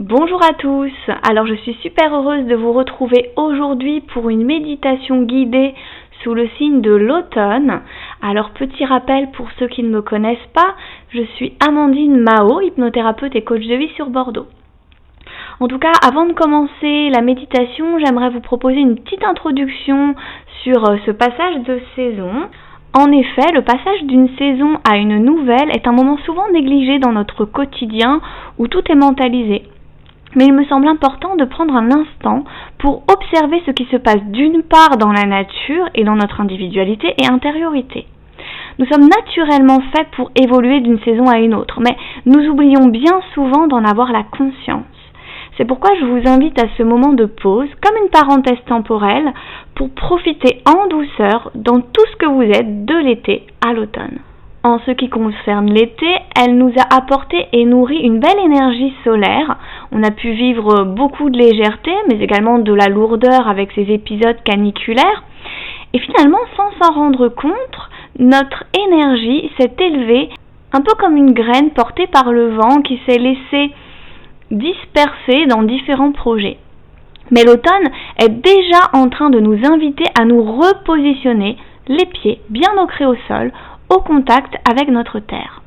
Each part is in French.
Bonjour à tous, alors je suis super heureuse de vous retrouver aujourd'hui pour une méditation guidée sous le signe de l'automne. Alors petit rappel pour ceux qui ne me connaissent pas, je suis Amandine Mao, hypnothérapeute et coach de vie sur Bordeaux. En tout cas, avant de commencer la méditation, j'aimerais vous proposer une petite introduction sur ce passage de saison. En effet, le passage d'une saison à une nouvelle est un moment souvent négligé dans notre quotidien où tout est mentalisé. Mais il me semble important de prendre un instant pour observer ce qui se passe d'une part dans la nature et dans notre individualité et intériorité. Nous sommes naturellement faits pour évoluer d'une saison à une autre, mais nous oublions bien souvent d'en avoir la conscience. C'est pourquoi je vous invite à ce moment de pause, comme une parenthèse temporelle, pour profiter en douceur dans tout ce que vous êtes de l'été à l'automne. En ce qui concerne l'été, elle nous a apporté et nourri une belle énergie solaire. On a pu vivre beaucoup de légèreté, mais également de la lourdeur avec ces épisodes caniculaires. Et finalement, sans s'en rendre compte, notre énergie s'est élevée un peu comme une graine portée par le vent qui s'est laissée disperser dans différents projets. Mais l'automne est déjà en train de nous inviter à nous repositionner les pieds bien ancrés au sol, au contact avec notre terre.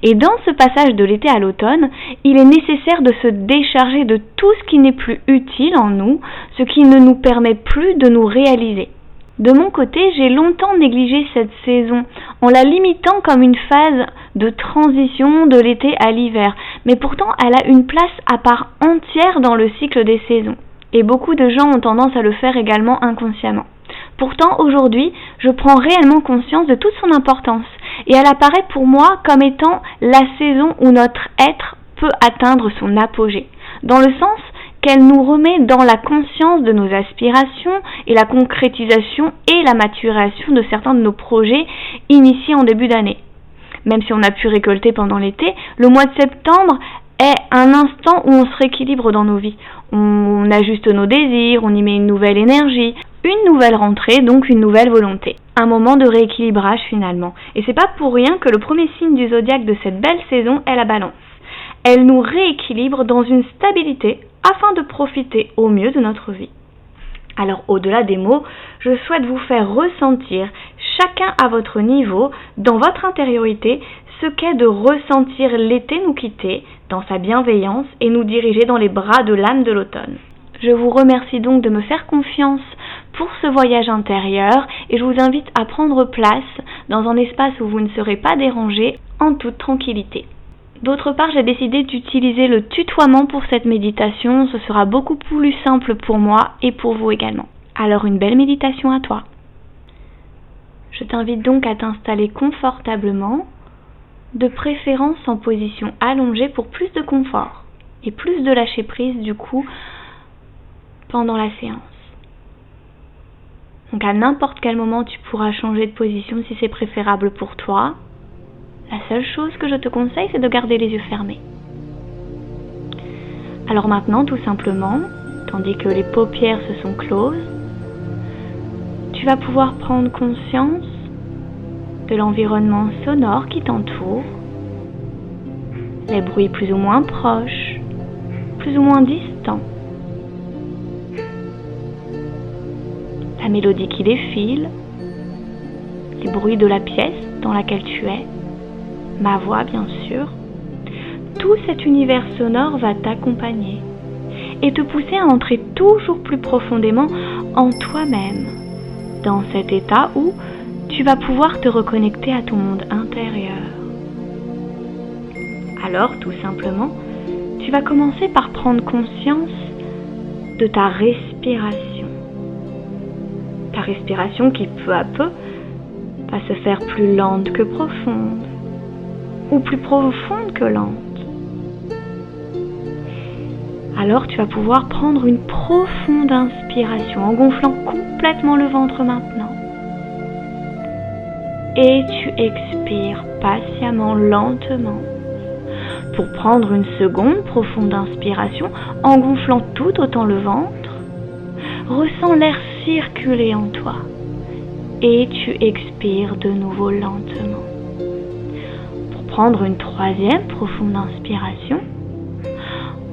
Et dans ce passage de l'été à l'automne, il est nécessaire de se décharger de tout ce qui n'est plus utile en nous, ce qui ne nous permet plus de nous réaliser. De mon côté, j'ai longtemps négligé cette saison, en la limitant comme une phase de transition de l'été à l'hiver, mais pourtant elle a une place à part entière dans le cycle des saisons. Et beaucoup de gens ont tendance à le faire également inconsciemment. Pourtant, aujourd'hui, je prends réellement conscience de toute son importance et elle apparaît pour moi comme étant la saison où notre être peut atteindre son apogée, dans le sens qu'elle nous remet dans la conscience de nos aspirations et la concrétisation et la maturation de certains de nos projets initiés en début d'année. Même si on a pu récolter pendant l'été, le mois de septembre est un instant où on se rééquilibre dans nos vies. On ajuste nos désirs, on y met une nouvelle énergie, une nouvelle rentrée, donc une nouvelle volonté. Un moment de rééquilibrage finalement. Et c'est pas pour rien que le premier signe du zodiaque de cette belle saison est la Balance. Elle nous rééquilibre dans une stabilité afin de profiter au mieux de notre vie. Alors au-delà des mots, je souhaite vous faire ressentir, chacun à votre niveau, dans votre intériorité, ce qu'est de ressentir l'été nous quitter dans sa bienveillance et nous diriger dans les bras de l'âme de l'automne. Je vous remercie donc de me faire confiance pour ce voyage intérieur et je vous invite à prendre place dans un espace où vous ne serez pas dérangé en toute tranquillité. D'autre part, j'ai décidé d'utiliser le tutoiement pour cette méditation, ce sera beaucoup plus simple pour moi et pour vous également. Alors une belle méditation à toi. Je t'invite donc à t'installer confortablement, de préférence en position allongée pour plus de confort et plus de lâcher prise du coup pendant la séance. Donc à n'importe quel moment tu pourras changer de position si c'est préférable pour toi. La seule chose que je te conseille, c'est de garder les yeux fermés. Alors maintenant, tout simplement, tandis que les paupières se sont closes, tu vas pouvoir prendre conscience de l'environnement sonore qui t'entoure, les bruits plus ou moins proches, plus ou moins distants, la mélodie qui défile, les bruits de la pièce dans laquelle tu es, ma voix bien sûr. Tout cet univers sonore va t'accompagner et te pousser à entrer toujours plus profondément en toi-même, dans cet état où tu vas pouvoir te reconnecter à ton monde intérieur. Alors, tout simplement, tu vas commencer par prendre conscience de ta respiration. Ta respiration qui, peu à peu, va se faire plus lente que profonde, ou plus profonde que lente. Alors, tu vas pouvoir prendre une profonde inspiration en gonflant complètement le ventre maintenant. Et tu expires patiemment, lentement, pour prendre une seconde profonde inspiration en gonflant tout autant le ventre. Ressens l'air circuler en toi et tu expires de nouveau lentement. Pour prendre une troisième profonde inspiration,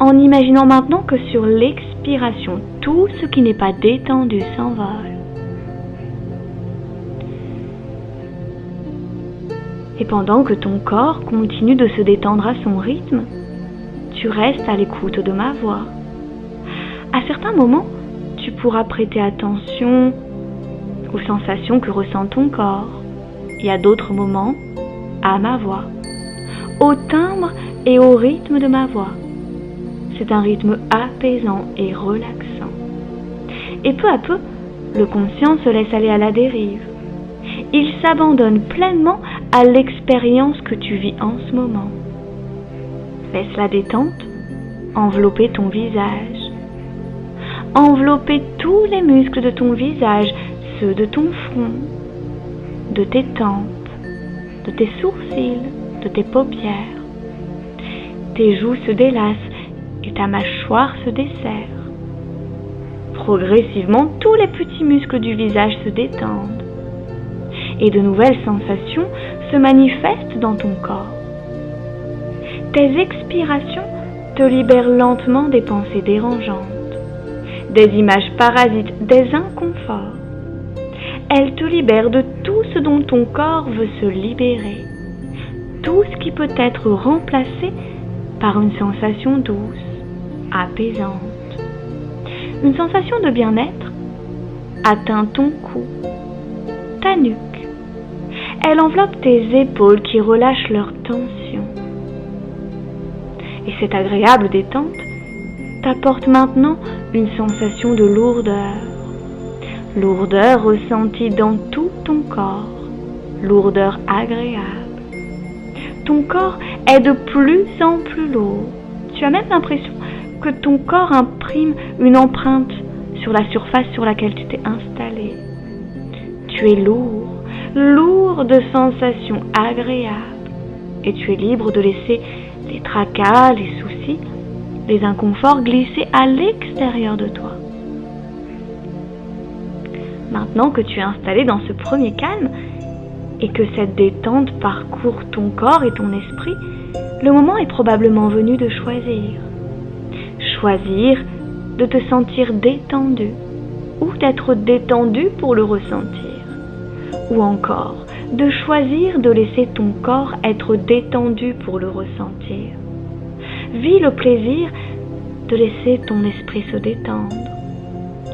en imaginant maintenant que sur l'expiration, tout ce qui n'est pas détendu s'envole. Et pendant que ton corps continue de se détendre à son rythme, tu restes à l'écoute de ma voix. À certains moments, tu pourras prêter attention aux sensations que ressent ton corps, et à d'autres moments, à ma voix, au timbre et au rythme de ma voix. C'est un rythme apaisant et relaxant. Et peu à peu, le conscient se laisse aller à la dérive. Il s'abandonne pleinement à l'expérience que tu vis en ce moment. Laisse la détente envelopper ton visage. Envelopper tous les muscles de ton visage, ceux de ton front, de tes tempes, de tes sourcils, de tes paupières. Tes joues se délassent et ta mâchoire se desserre. Progressivement, tous les petits muscles du visage se détendent et de nouvelles sensations se manifestent dans ton corps. Tes expirations te libèrent lentement des pensées dérangeantes, des images parasites, des inconforts. Elles te libèrent de tout ce dont ton corps veut se libérer, tout ce qui peut être remplacé par une sensation douce, apaisante. Une sensation de bien-être atteint ton cou, ta nuque. Elle enveloppe tes épaules qui relâchent leur tension. Et cette agréable détente t'apporte maintenant une sensation de lourdeur. Lourdeur ressentie dans tout ton corps. Lourdeur agréable. Ton corps est de plus en plus lourd. Tu as même l'impression que ton corps imprime une empreinte sur la surface sur laquelle tu t'es installé. Tu es lourd, lourd de sensations agréables, et tu es libre de laisser les tracas, les soucis, les inconforts glisser à l'extérieur de toi. Maintenant que tu es installé dans ce premier calme, et que cette détente parcourt ton corps et ton esprit, le moment est probablement venu de choisir. Choisir de te sentir détendu, ou d'être détendu pour le ressentir. Ou encore, de choisir de laisser ton corps être détendu pour le ressentir. Vis le plaisir de laisser ton esprit se détendre.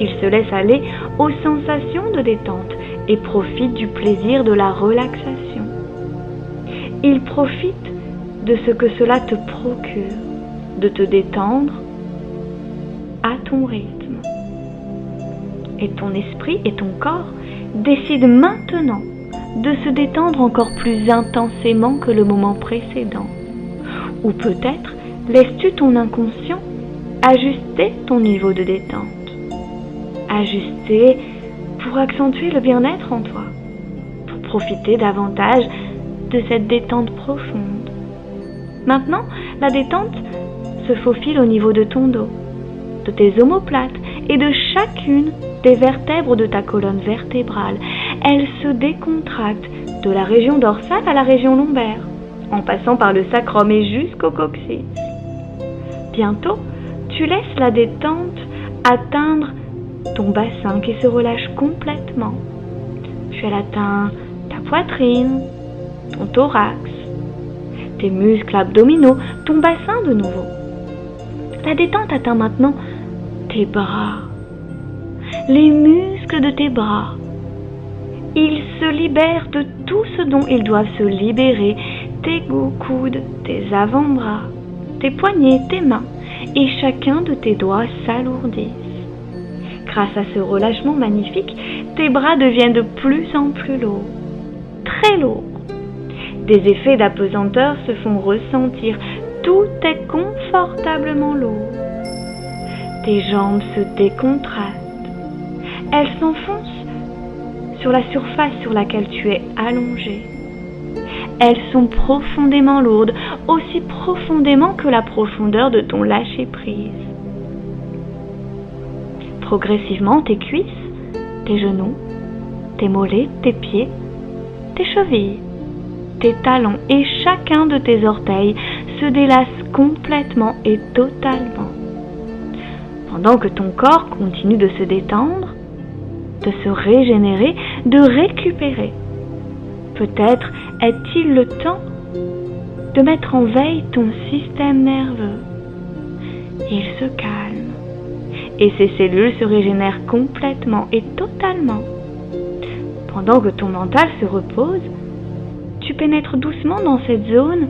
Il se laisse aller aux sensations de détente et profite du plaisir de la relaxation. Il profite de ce que cela te procure, de te détendre à ton rythme. Et ton esprit et ton corps décident maintenant de se détendre encore plus intensément que le moment précédent. Ou peut-être laisses-tu ton inconscient ajuster ton niveau de détente. Ajuster pour accentuer le bien-être en toi, pour profiter davantage de cette détente profonde. Maintenant, la détente se faufile au niveau de ton dos, de tes omoplates et de chacune des vertèbres de ta colonne vertébrale. Elle se décontracte de la région dorsale à la région lombaire, en passant par le sacrum et jusqu'au coccyx. Bientôt, tu laisses la détente atteindre ton bassin qui se relâche complètement. Puis elle atteint ta poitrine, ton thorax, tes muscles abdominaux, ton bassin de nouveau. La détente atteint maintenant tes bras, les muscles de tes bras. Ils se libèrent de tout ce dont ils doivent se libérer, tes coudes, tes avant-bras, tes poignets, tes mains, et chacun de tes doigts s'alourdissent. Grâce à ce relâchement magnifique, tes bras deviennent de plus en plus lourds, très lourds. Des effets d'apesanteur se font ressentir, tout est confortablement lourd. Tes jambes se décontractent, elles s'enfoncent sur la surface sur laquelle tu es allongé. Elles sont profondément lourdes, aussi profondément que la profondeur de ton lâcher-prise. Progressivement, tes cuisses, tes genoux, tes mollets, tes pieds, tes chevilles, tes talons et chacun de tes orteils se délasse complètement et totalement, pendant que ton corps continue de se détendre, de se régénérer, de récupérer. Peut-être est-il le temps de mettre en veille ton système nerveux. Il se calme et ses cellules se régénèrent complètement et totalement. Pendant que ton mental se repose, tu pénètres doucement dans cette zone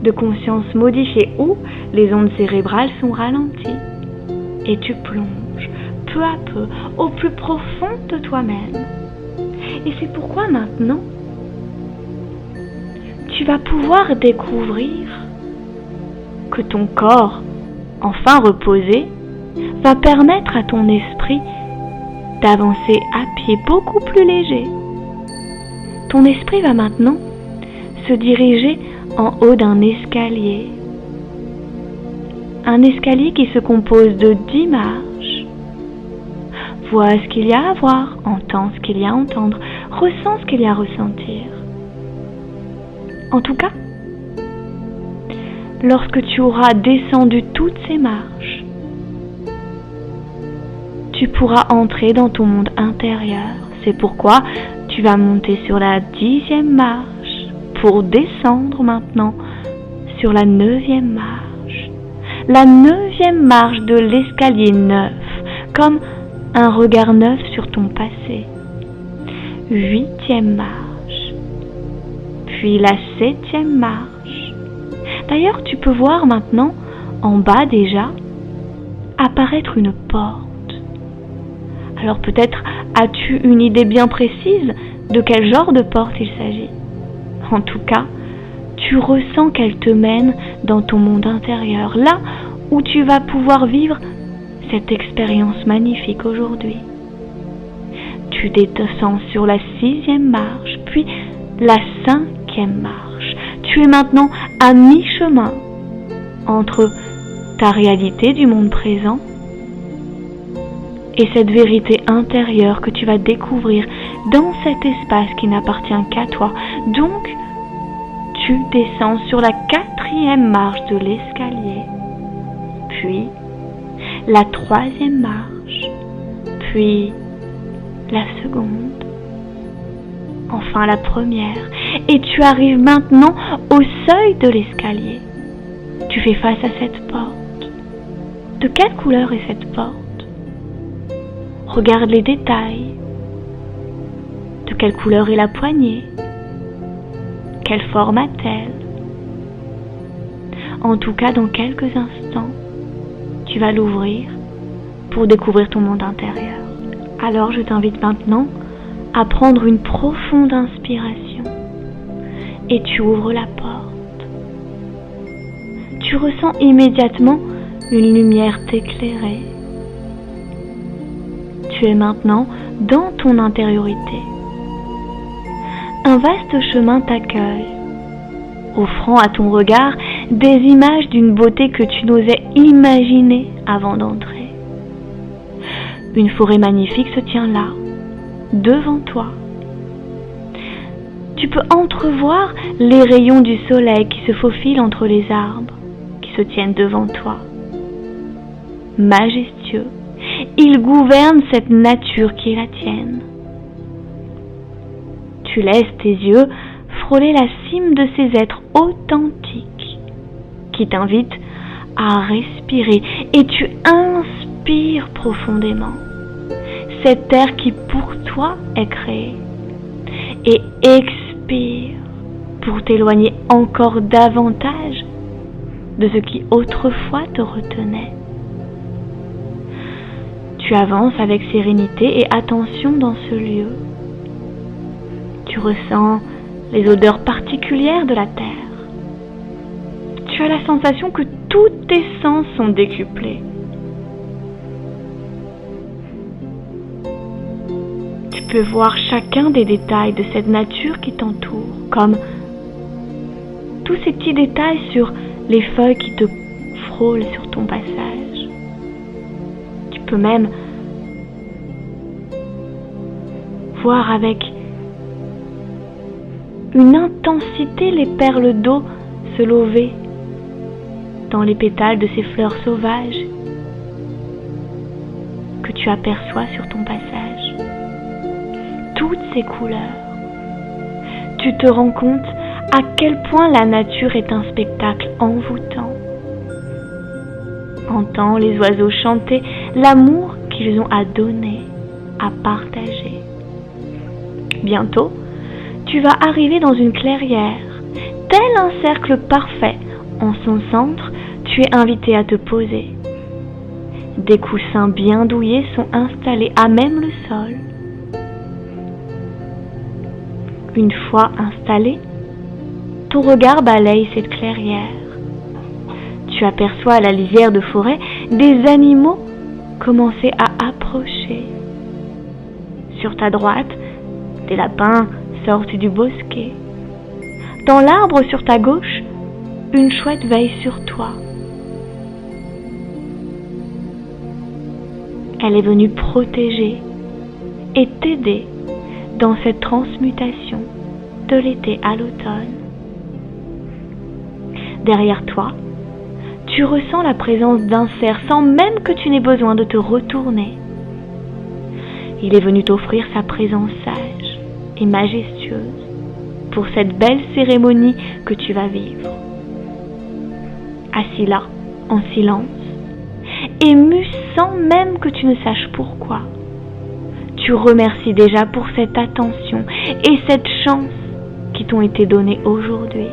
de conscience modifiée où les ondes cérébrales sont ralenties et tu plonges peu à peu au plus profond de toi-même. Et c'est pourquoi maintenant, tu vas pouvoir découvrir que ton corps, enfin reposé, va permettre à ton esprit d'avancer à pied beaucoup plus léger. Ton esprit va maintenant se diriger en haut d'un escalier. Un escalier qui se compose de 10 marches. Vois ce qu'il y a à voir, entends ce qu'il y a à entendre, ressens ce qu'il y a à ressentir. En tout cas, lorsque tu auras descendu toutes ces marches, tu pourras entrer dans ton monde intérieur. C'est pourquoi tu vas monter sur la 10e marche pour descendre maintenant sur la 9e marche. La 9e marche de l'escalier neuf, comme un regard neuf sur ton passé. 8e marche, puis la 7e marche. D'ailleurs, tu peux voir maintenant, en bas déjà, apparaître une porte. Alors peut-être as-tu une idée bien précise de quel genre de porte il s'agit. En tout cas, tu ressens qu'elle te mène dans ton monde intérieur, là où tu vas pouvoir vivre cette expérience magnifique aujourd'hui. Tu descends sur la 6e marche, puis la 5e marche. Tu es maintenant à mi-chemin entre ta réalité du monde présent et cette vérité intérieure que tu vas découvrir dans cet espace qui n'appartient qu'à toi. Donc, tu descends sur la 4e marche de l'escalier, puis la 3e marche, puis la 2e, enfin la 1re, et tu arrives maintenant au seuil de l'escalier. Tu fais face à cette porte. De quelle couleur est cette porte ? Regarde les détails. De quelle couleur est la poignée ? Quelle forme a-t-elle ? En tout cas, dans quelques instants, tu vas l'ouvrir pour découvrir ton monde intérieur. Alors, je t'invite maintenant à prendre une profonde inspiration et tu ouvres la porte. Tu ressens immédiatement une lumière t'éclairer. Tu es maintenant dans ton intériorité. Un vaste chemin t'accueille, offrant à ton regard des images d'une beauté que tu n'osais imaginer avant d'entrer. Une forêt magnifique se tient là, devant toi. Tu peux entrevoir les rayons du soleil qui se faufilent entre les arbres, qui se tiennent devant toi. Majestueux, il gouverne cette nature qui est la tienne. Tu laisses tes yeux frôler la cime de ces êtres authentiques qui t'invitent à respirer et tu inspires profondément cet air qui pour toi est créé et expire pour t'éloigner encore davantage de ce qui autrefois te retenait. Tu avances avec sérénité et attention dans ce lieu. Tu ressens les odeurs particulières de la terre. Tu as la sensation que tous tes sens sont décuplés. Tu peux voir chacun des détails de cette nature qui t'entoure, comme tous ces petits détails sur les feuilles qui te frôlent sur ton passage. Tu peux même voir avec une intensité les perles d'eau se lever dans les pétales de ces fleurs sauvages que tu aperçois sur ton passage. Toutes ces couleurs. Tu te rends compte à quel point la nature est un spectacle envoûtant. Entends les oiseaux chanter l'amour qu'ils ont à donner, à partager. Bientôt, tu vas arriver dans une clairière. Tel un cercle parfait, en son centre, tu es invité à te poser. Des coussins bien douillets sont installés à même le sol. Une fois installé, ton regard balaye cette clairière. Tu aperçois à la lisière de forêt des animaux commencer à approcher. Sur ta droite, des lapins sortent du bosquet. Dans l'arbre sur ta gauche, une chouette veille sur toi. Elle est venue protéger et t'aider dans cette transmutation de l'été à l'automne. Derrière toi, tu ressens la présence d'un cerf sans même que tu n'aies besoin de te retourner. Il est venu t'offrir sa présence sage et majestueuse pour cette belle cérémonie que tu vas vivre. Assis là, en silence, ému sans même que tu ne saches pourquoi, tu remercies déjà pour cette attention et cette chance qui t'ont été données aujourd'hui.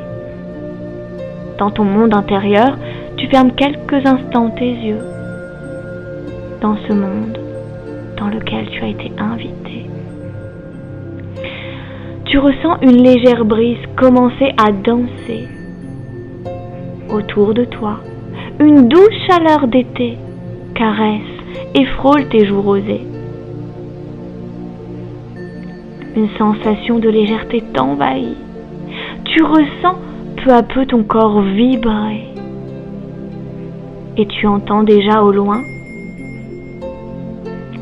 Dans ton monde intérieur, tu fermes quelques instants tes yeux dans ce monde dans lequel tu as été invité. Tu ressens une légère brise commencer à danser autour de toi. Une douce chaleur d'été caresse et frôle tes joues rosées. Une sensation de légèreté t'envahit. Tu ressens peu à peu ton corps vibrer. Et tu entends déjà au loin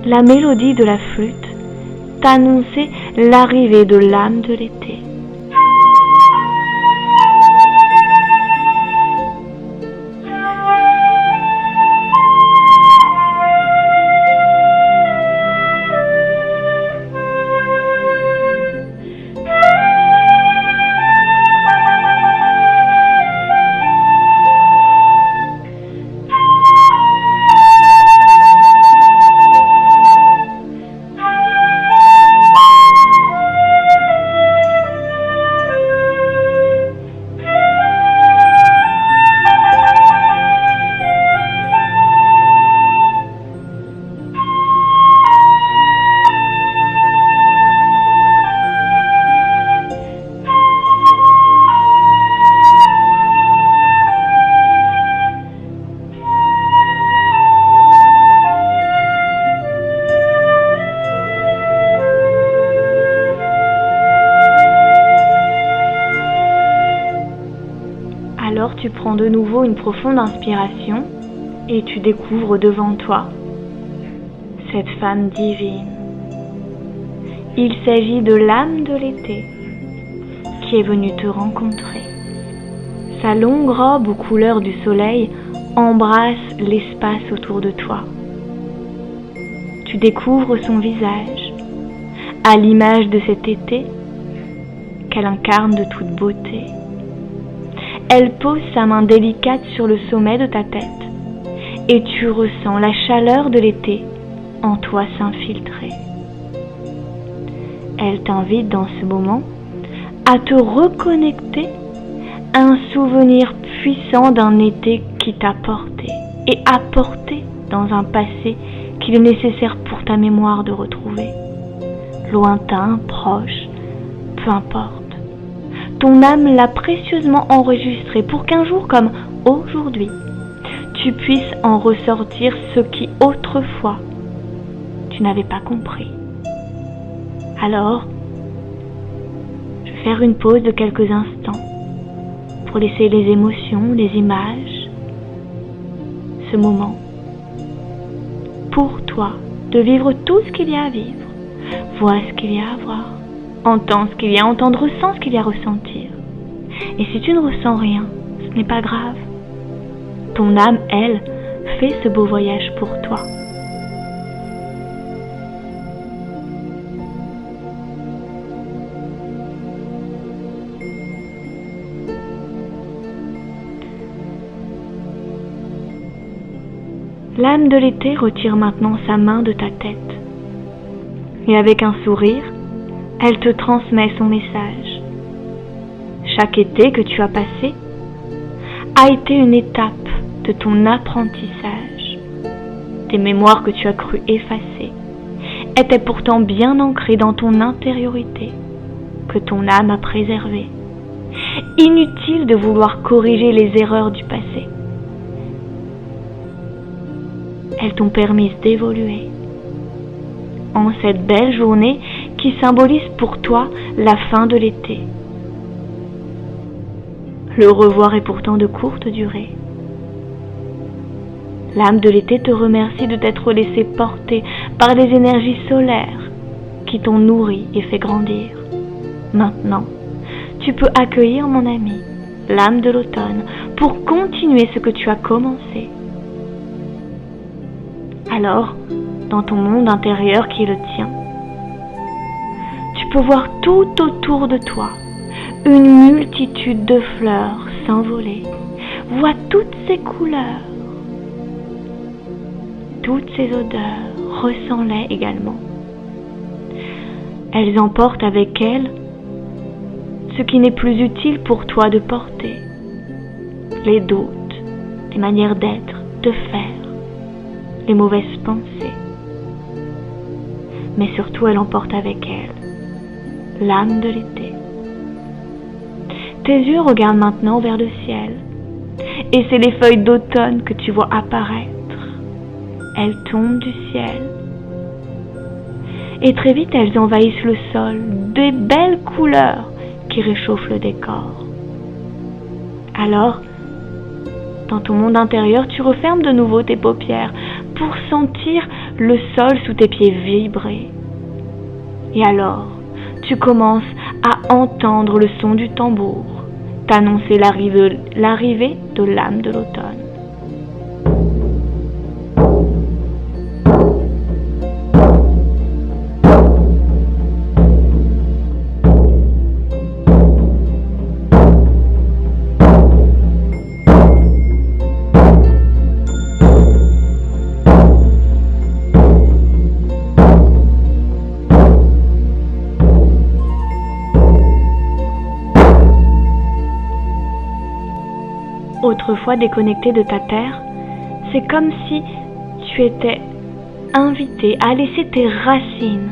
la mélodie de la flûte t'annoncer l'arrivée de l'âme de l'été. Alors tu prends de nouveau une profonde inspiration et tu découvres devant toi cette femme divine. Il s'agit de l'âme de l'été qui est venue te rencontrer. Sa longue robe aux couleurs du soleil embrasse l'espace autour de toi. Tu découvres son visage à l'image de cet été qu'elle incarne de toute beauté. Elle pose sa main délicate sur le sommet de ta tête et tu ressens la chaleur de l'été en toi s'infiltrer. Elle t'invite dans ce moment à te reconnecter à un souvenir puissant d'un été qui t'a porté et apporté dans un passé qu'il est nécessaire pour ta mémoire de retrouver. Lointain, proche, peu importe. Ton âme l'a précieusement enregistré pour qu'un jour comme aujourd'hui, tu puisses en ressortir ce qui autrefois tu n'avais pas compris. Alors, je vais faire une pause de quelques instants pour laisser les émotions, les images, ce moment pour toi, de vivre tout ce qu'il y a à vivre, voir ce qu'il y a à voir, entends ce qu'il y a à entendre, ressens ce qu'il y a à ressentir. Et si tu ne ressens rien, ce n'est pas grave. ton âme, elle, fait ce beau voyage pour toi. L'âme de l'été retire maintenant sa main de ta tête. Et avec un sourire, elle te transmet son message. Chaque été que tu as passé a été une étape de ton apprentissage. Tes mémoires que tu as cru effacer étaient pourtant bien ancrées dans ton intériorité, que ton âme a préservées. Inutile de vouloir corriger les erreurs du passé. Elles t'ont permis d'évoluer. En cette belle journée qui symbolise pour toi la fin de l'été. Le revoir est pourtant de courte durée. L'âme de l'été te remercie de t'être laissé porter par les énergies solaires qui t'ont nourri et fait grandir. Maintenant, tu peux accueillir, mon ami, l'âme de l'automne pour continuer ce que tu as commencé. Alors, dans ton monde intérieur qui est le tien, tu peux voir tout autour de toi une multitude de fleurs s'envoler. Vois toutes ces couleurs, toutes ces odeurs, ressens-les également. Elles emportent avec elles ce qui n'est plus utile pour toi de porter, les doutes, les manières d'être, de faire, les mauvaises pensées. Mais surtout, elle emporte avec elle l'âme de l'été. Tes yeux regardent maintenant vers le ciel, et c'est les feuilles d'automne que tu vois apparaître. Elles tombent du ciel, et très vite elles envahissent le sol, des belles couleurs qui réchauffent le décor. Alors, dans ton monde intérieur, tu refermes de nouveau tes paupières pour sentir le sol sous tes pieds vibrer. Et alors, tu commences à entendre le son du tambour, t'annoncer l'arrivée de l'âme de l'automne. Autrefois déconnecté de ta terre, c'est comme si tu étais invité à laisser tes racines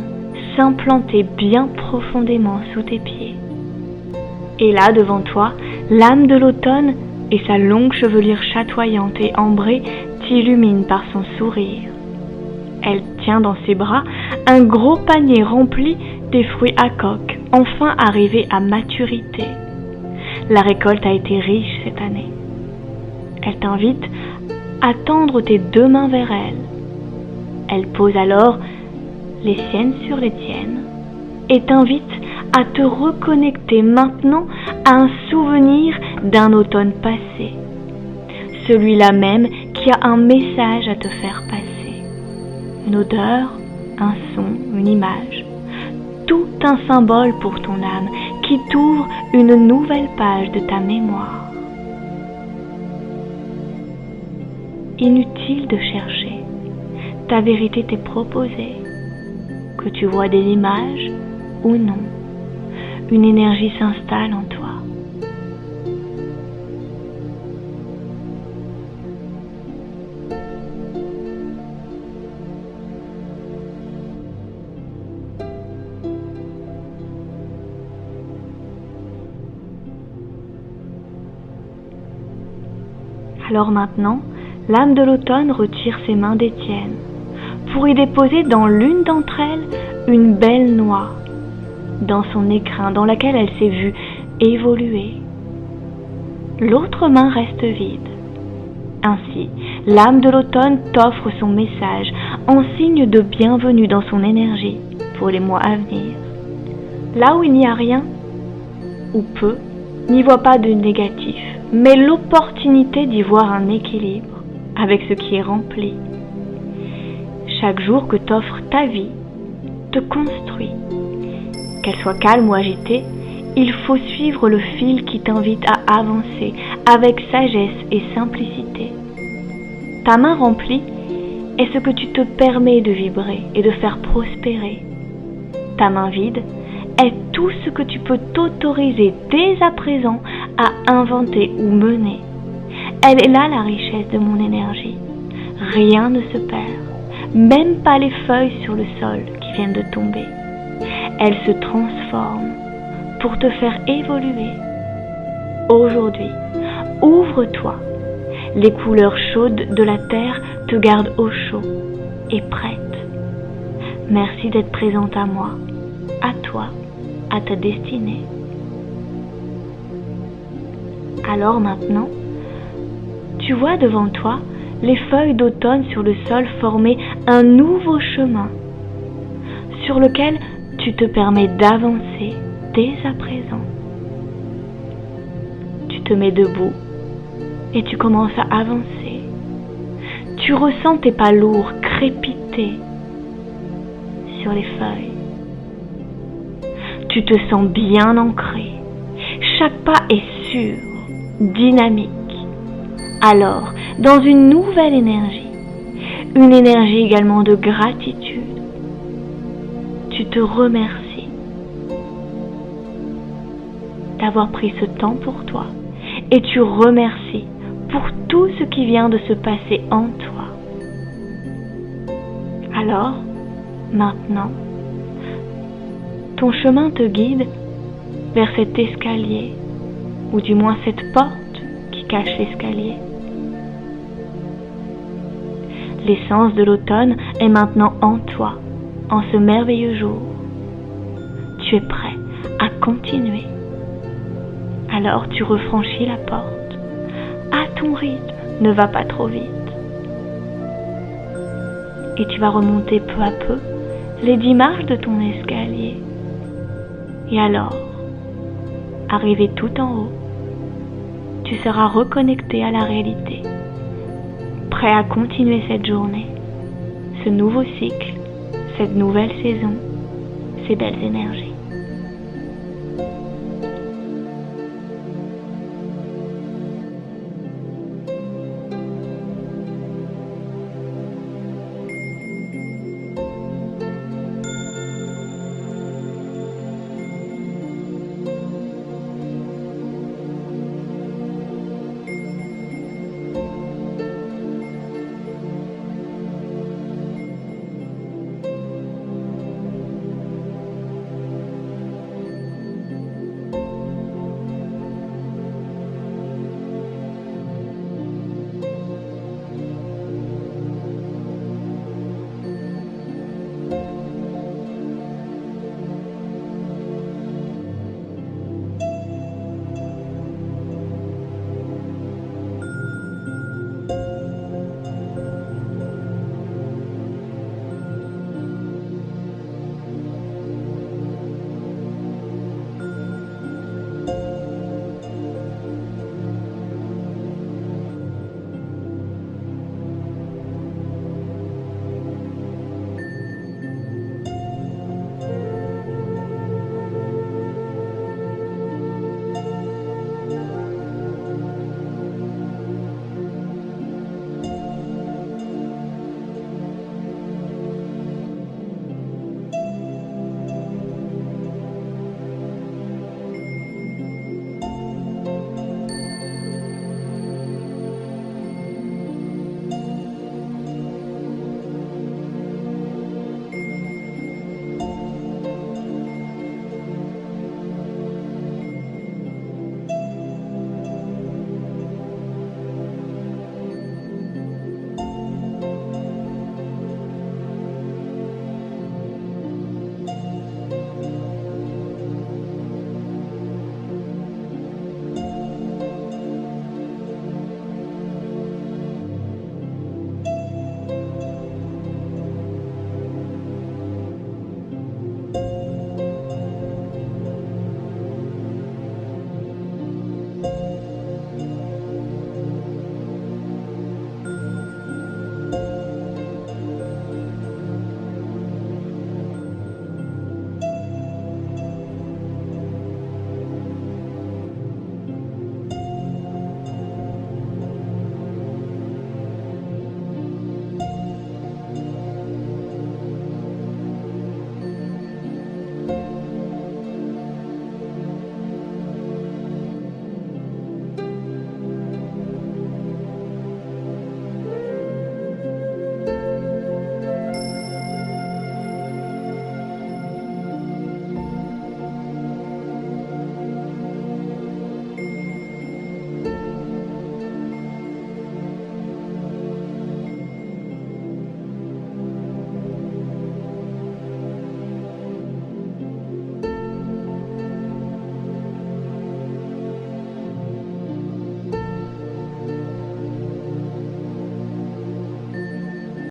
s'implanter bien profondément sous tes pieds. Et là, devant toi, l'âme de l'automne et sa longue chevelure chatoyante et ambrée t'illumine par son sourire. Elle tient dans ses bras un gros panier rempli des fruits à coque, enfin arrivés à maturité. La récolte a été riche cette année. Elle t'invite à tendre tes deux mains vers elle. Elle pose alors les siennes sur les tiennes et t'invite à te reconnecter maintenant à un souvenir d'un automne passé. Celui-là même qui a un message à te faire passer. Une odeur, un son, une image. Tout un symbole pour ton âme qui t'ouvre une nouvelle page de ta mémoire. Inutile de chercher, ta vérité t'est proposée, que tu vois des images ou non, une énergie s'installe en toi. Alors maintenant, l'âme de l'automne retire ses mains des tiennes pour y déposer dans l'une d'entre elles une belle noix, dans son écrin dans laquelle elle s'est vue évoluer. L'autre main reste vide. Ainsi, l'âme de l'automne t'offre son message en signe de bienvenue dans son énergie pour les mois à venir. Là où il n'y a rien, ou peu, n'y vois pas de négatif, mais l'opportunité d'y voir un équilibre avec ce qui est rempli. Chaque jour que t'offre ta vie te construit. Qu'elle soit calme ou agitée, il faut suivre le fil qui t'invite à avancer avec sagesse et simplicité. Ta main remplie est ce que tu te permets de vibrer et de faire prospérer. Ta main vide est tout ce que tu peux t'autoriser dès à présent à inventer ou mener. Elle est là la richesse de mon énergie. Rien ne se perd, même pas les feuilles sur le sol qui viennent de tomber. Elle se transforme pour te faire évoluer. Aujourd'hui, ouvre-toi. Les couleurs chaudes de la terre te gardent au chaud et prête. Merci d'être présente à moi, à toi, à ta destinée. Alors maintenant, tu vois devant toi les feuilles d'automne sur le sol former un nouveau chemin sur lequel tu te permets d'avancer dès à présent. Tu te mets debout et tu commences à avancer. Tu ressens tes pas lourds crépiter sur les feuilles. Tu te sens bien ancré. Chaque pas est sûr, dynamique. Alors, dans une nouvelle énergie, une énergie également de gratitude, tu te remercies d'avoir pris ce temps pour toi et tu remercies pour tout ce qui vient de se passer en toi. Alors, maintenant, ton chemin te guide vers cet escalier, ou du moins cette porte qui cache l'escalier. L'essence de l'automne est maintenant en toi, en ce merveilleux jour. Tu es prêt à continuer. Alors tu refranchis la porte. À ton rythme, ne va pas trop vite. Et tu vas remonter peu à peu les 10 marches de ton escalier. Et alors, arrivé tout en haut, tu seras reconnecté à la réalité, prêt à continuer cette journée, ce nouveau cycle, cette nouvelle saison, ces belles énergies.